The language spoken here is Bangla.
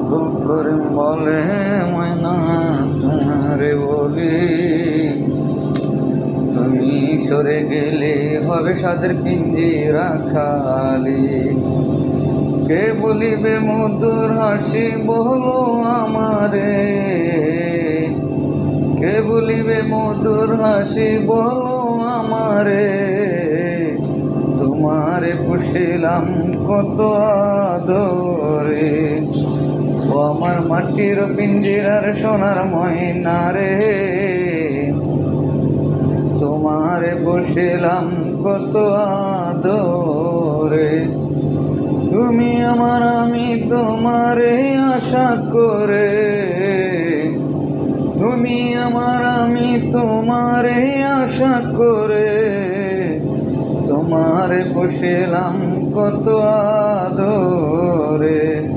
ভুল করে বলে ময়না তোমারে বলি, তুমি সরে গেলে হবে সাদের পিঞ্জিরা খালি। কে বলিবে মধুর হাসি বলো আমারে, কে বলিবে মধুর হাসি বলো আমারে। তোমারে পুষিলাম কত আদরে, ও আমার মাটির পিঞ্জিরার সোনার ময়না রে। তোমারে পুষিলাম কত আদরে, তুমি আমার আমি তোমারে আশা করে, তুমি আমার আমি তোমারে আশা করে। তোমারে পুষিলাম কত আদরে।